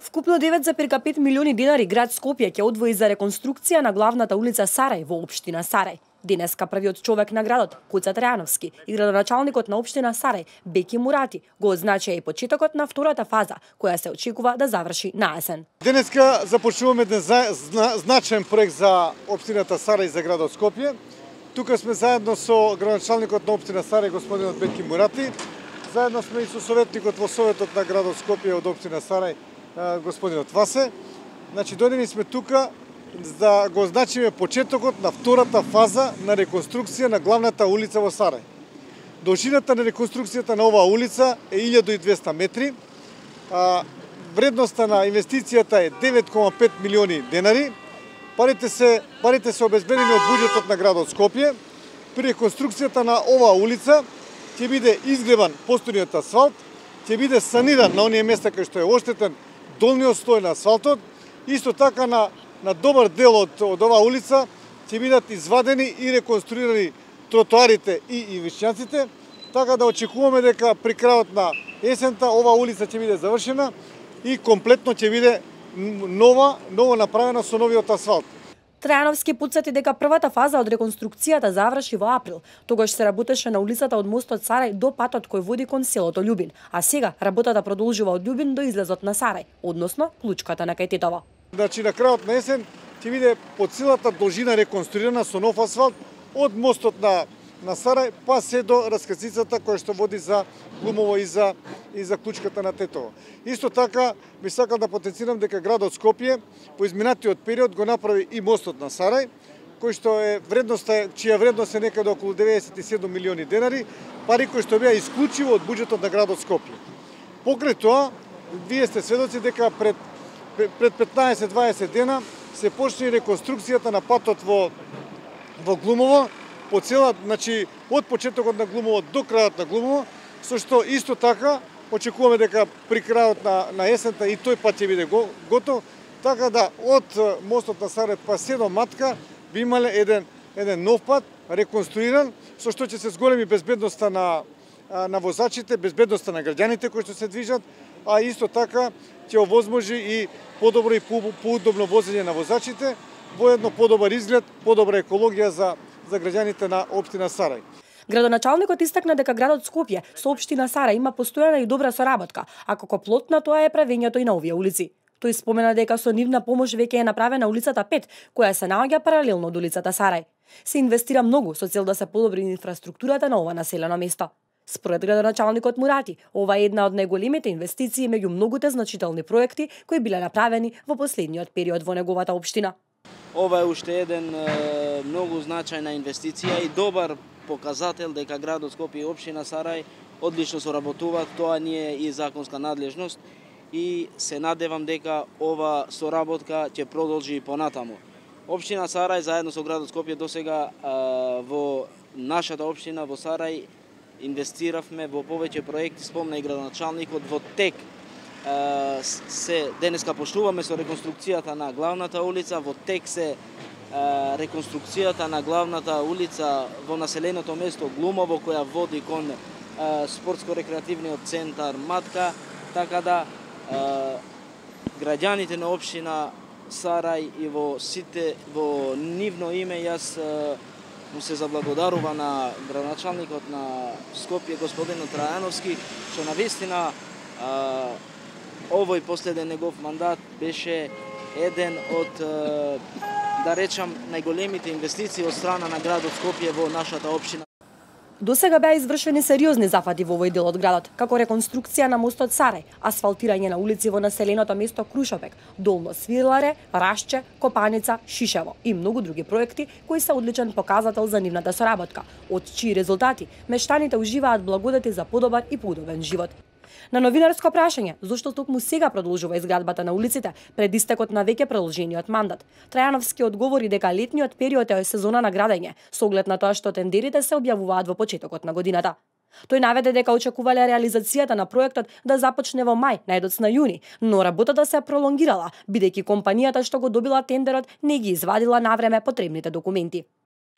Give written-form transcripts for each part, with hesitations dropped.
Вкупно 9,5 милиони денари град Скопје ќе одвои за реконструкција на главната улица Сарај во општина Сарај. Денеска првиот човек на градот, Куца Трајановски, и градоначалникот на општина Сарај, Беки Мурати, го означија и почетокот на втората фаза, која се очекува да заврши на есен. Денеска започнуваме еден значаен проект за општината Сарај и за градот Скопје. Тука сме заедно со градоначалникот на општина Сарај, господинот Беки Мурати. Заедно сме и со советникот во советот на градот Скопје од општина Сарај, господинот Васе. Значи, дојдени сме тука да го означиме почетокот на втората фаза на реконструкција на главната улица во Сарај. Должината на реконструкцијата на оваа улица е 1200 метри. Вредноста на инвестицијата е 9,5 милиони денари. Парите се обезбедени од буџетот на градот Скопје. При реконструкцијата на оваа улица ќе биде изгребан постојниот асфалт, ќе биде саниран на оние места кај што е оштетен долниот слој на асфалтот. Исто така на добар дел од оваа улица ќе бидат извадени и реконструирани тротоарите и ивичњаците, така да очекуваме дека при крајот на есента оваа улица ќе биде завршена и комплетно ќе биде ново направена со новиот асфалт. Трајановски потсети дека првата фаза од реконструкцијата заврши во април. Тогаш се работеше на улицата од мостот Сарај до патот кој води кон селото Љубин, а сега работата продолжува од Љубин до излезот на Сарај, односно клучката на кај Титово. Значи на крајот на есен ќе биде по целата должина реконструирана со нов асфалт од мостот на Сарај па се до раскрсницата која што води за Глумово и за клучката на Тетово. Исто така би сакал да потенцирам дека градот Скопје по изминатиот период го направи и мостот на Сарај, кој што е чија вредност е некаде околу 97 милиони денари, пари кои што беа исклучиво од буџетот на градот Скопје. Покрај тоа, вие сте сведоци дека пред 15-20 дена се почне реконструкцијата на патот во Глумово, по цела, значи од почетокот на Глумово до крајот на Глумово, со што исто така очекуваме дека при крајот на есента и тој пат ќе биде готов, така да од мостот на Сарај па се до Матка би имале еден нов пат реконструиран, со што ќе се зголеми безбедноста на возачите, безбедноста на граѓаните кои што се движат, а исто така ќе овозможи и подобро и поудобно возење на возачите, во едно подобар изглед, подобра екологија за граѓаните на општина Сарај. Градоначалникот истакна дека градот Скопје со општина Сарај има постојана и добра соработка, а како плод на тоа е правењето и на овие улици. Тој спомена дека со нивна помош веќе е направена улицата 5, која се наоѓа паралелно од улицата Сарај. Се инвестира многу со цел да се подобри инфраструктурата на ова населено место. Според градоначалникот Мурати, ова е една од најголемите инвестиции меѓу многуте значителни проекти кои биле направени во последниот период во неговата општина. Ова е уште еден многу значајна инвестиција и добар показател дека градот Скопје и општина Сарај одлично соработуваат, тоа ни е и законска надлежност и се надевам дека ова соработка ќе продолжи и понатаму. Општина Сарај заедно со градот Скопје досега во нашата општина во Сарај инвестиравме во повеќе проекти, спомна и градоначалникот, во тек денеска почнуваме со реконструкцијата на главната улица, во тек се реконструкцијата на главната улица во населеното место Глумово, која води кон спортско-рекреативниот центар Матка, така да граѓаните на општина Сарај и во нивно име јас му се заблагодарува на градоначалникот на Скопје, господинот Трајановски, што навистина овој последен негов мандат беше еден од, да речам, најголемите инвестиции од страна на градот Скопје во нашата општина. До сега беа извршени сериозни зафати во овој дел од градот, како реконструкција на мостот Сарај, асфалтирање на улици во населеното место Крушопек, Долно Свирларе, Рашче, Копаница, Шишево и многу други проекти кои се одличен показател за нивната соработка, од чии резултати мештаните уживаат благодати за подобар и поудобен живот. На новинарско прашање, зошто токму сега продолжува изградбата на улиците пред истекот на веќе продолжениот мандат, Трајановски одговори дека летниот период е сезона на градење, со оглед на тоа што тендерите се објавуваат во почетокот на годината. Тој наведе дека очекувале реализацијата на проектот да започне во мај, најдоцна јуни, но работата се пролонгирала, бидејќи компанијата што го добила тендерот не ги извадила навреме потребните документи.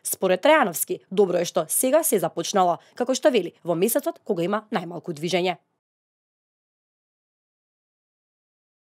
Според Трајановски, добро е што сега се започнало, како што вели, во месецот кога има најмалку движење.